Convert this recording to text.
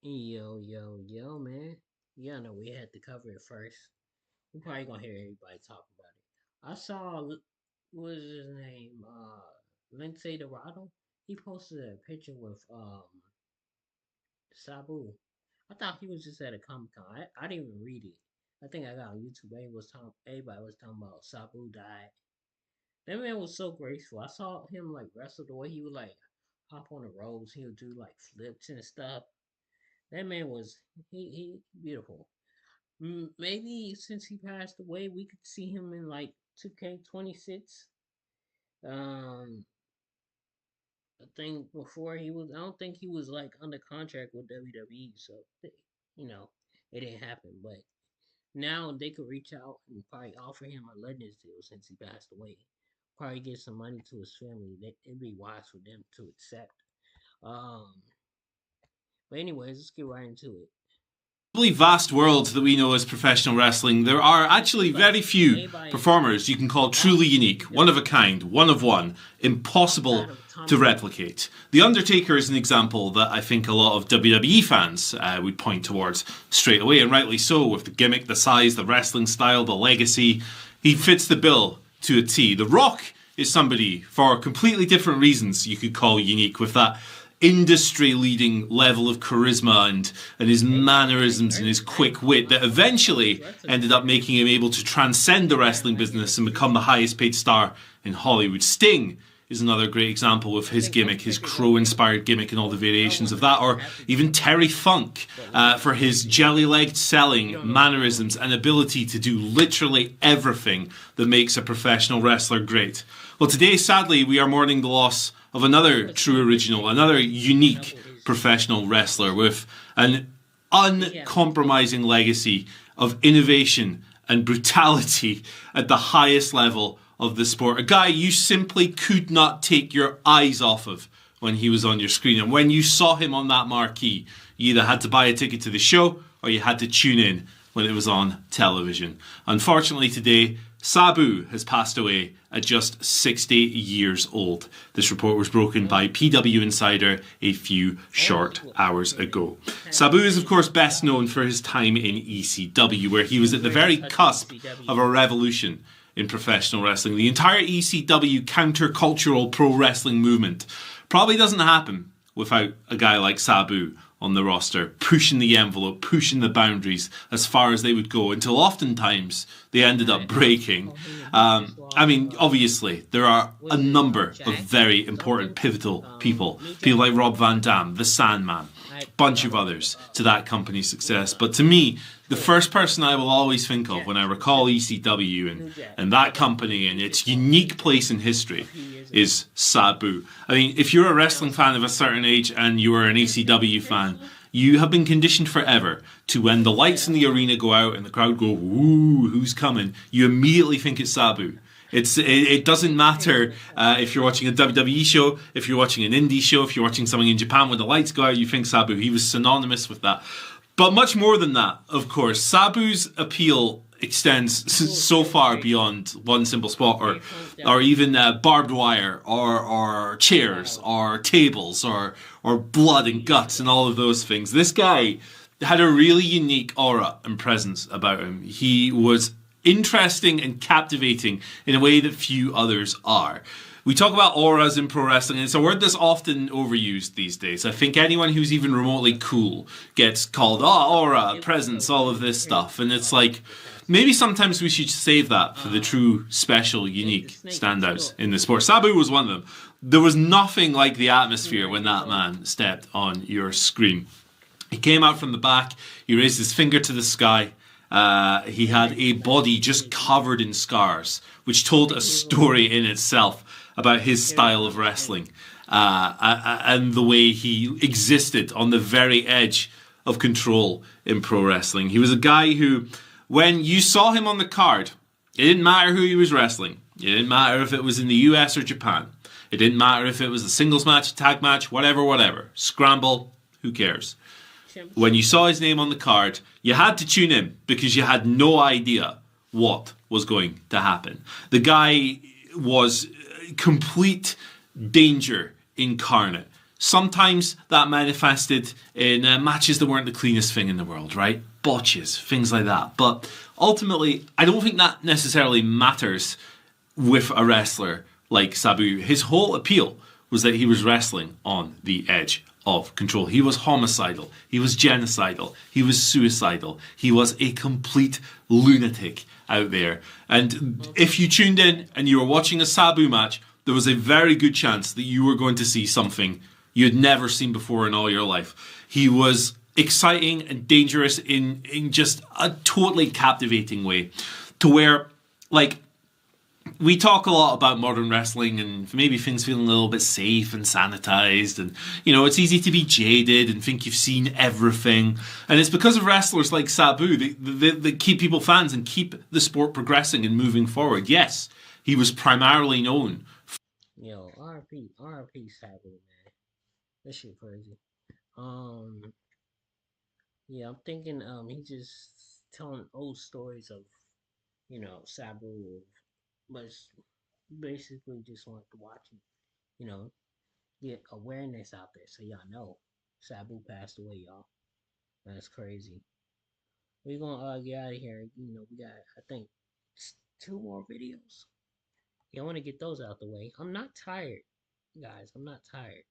Yo, man. Yeah, no, we had to cover it first. We're probably gonna hear everybody talk about it. I saw, what was his name? Lindsay Dorado. He posted a picture with Sabu. I thought he was just at a Comic Con. I didn't even read it. I think I got on YouTube. Everybody was talking about Sabu died. That man was so graceful. I saw him like wrestle the way he would like hop on the ropes. He would do like flips and stuff. That man was he beautiful. Maybe since he passed away, we could see him in like 2K26. Um, I think before he was, I don't think he was like under contract with WWE, so you know it didn't happen. But now they could reach out and probably offer him a Legends deal since he passed away. Probably get some money to his family. It'd be wise for them to accept. Um, but anyways, let's get right into it. Vast world that we know as professional wrestling, there are actually very few performers you can call truly unique, one of a kind, one of one, impossible to replicate. The Undertaker is an example that I think a lot of WWE fans would point towards straight away, and rightly so, with the gimmick, the size, the wrestling style, the legacy. He fits the bill to a T. The Rock is somebody, for completely different reasons, you could call unique, with that industry-leading level of charisma and his mannerisms and his quick wit that eventually ended up making him able to transcend the wrestling business and become the highest-paid star in Hollywood. Sting is another great example of his gimmick, his Crow-inspired gimmick and all the variations of that, or even Terry Funk for his jelly-legged selling, mannerisms and ability to do literally everything that makes a professional wrestler great. Well, today, sadly, we are mourning the loss of another true original, another unique professional wrestler with an uncompromising legacy of innovation and brutality at the highest level of the sport. A guy you simply could not take your eyes off of when he was on your screen. And when you saw him on that marquee, you either had to buy a ticket to the show or you had to tune in when it was on television. Unfortunately today, Sabu has passed away at just 60 years old. This report was broken by PW Insider a few short hours ago. Sabu is of course best known for his time in ECW, where he was at the very cusp of a revolution in professional wrestling. The entire ECW countercultural pro wrestling movement probably doesn't happen without a guy like Sabu on the roster, pushing the envelope, pushing the boundaries as far as they would go, until oftentimes they ended up breaking. I mean, obviously, there are a number of very important, pivotal people like Rob Van Dam, the Sandman, a bunch of others to that company's success. But to me, the first person I will always think of when I recall ECW and that company and its unique place in history is Sabu. I mean, if you're a wrestling fan of a certain age and you are an ECW fan, you have been conditioned forever to, when the lights in the arena go out and the crowd go, "Ooh, who's coming?" you immediately think it's Sabu. It doesn't matter if you're watching a WWE show, if you're watching an indie show, if you're watching something in Japan, when the lights go out, you think Sabu. He was synonymous with that. But much more than that, of course. Sabu's appeal extends so far beyond one simple spot, or even barbed wire, or chairs, or tables, or blood and guts and all of those things. This guy had a really unique aura and presence about him. He was interesting and captivating in a way that few others are. We talk about auras in pro wrestling, and it's a word that's often overused these days. I think anyone who's even remotely cool gets called, aura, presence, all of this stuff. And it's like, maybe sometimes we should save that for the true, special, unique standouts in the sport. Sabu was one of them. There was nothing like the atmosphere when that man stepped on your screen. He came out from the back, he raised his finger to the sky. He had a body just covered in scars, which told a story in itself about his style of wrestling and the way he existed on the very edge of control in pro wrestling. He was a guy who, when you saw him on the card, it didn't matter who he was wrestling. It didn't matter if it was in the US or Japan. It didn't matter if it was a singles match, a tag match, whatever. Scramble, who cares? When you saw his name on the card, you had to tune in because you had no idea what was going to happen. The guy was complete danger incarnate. Sometimes that manifested in matches that weren't the cleanest thing in the world, right? Botches, things like that. But ultimately, I don't think that necessarily matters with a wrestler like Sabu. His whole appeal was that he was wrestling on the edge of control. He was homicidal. He was genocidal. He was suicidal. He was a complete lunatic out there. And if you tuned in and you were watching a Sabu match, there was a very good chance that you were going to see something you had never seen before in all your life. He was exciting and dangerous in just a totally captivating way, to where, like, we talk a lot about modern wrestling and maybe things feeling a little bit safe and sanitized, and it's easy to be jaded and think you've seen everything, and it's because of wrestlers like Sabu that keep people fans and keep the sport progressing and moving forward. Yes, he was primarily known. Yo, RP Sabu, man. This shit crazy. Um, yeah, I'm thinking he just telling old stories of, Sabu, but basically just want to watch him, you know, get awareness out there so y'all know Sabu passed away, y'all. That's crazy. We're gonna get out of here. We got, I think, two more videos. Yeah, I want to get those out the way. I'm not tired, guys. I'm not tired.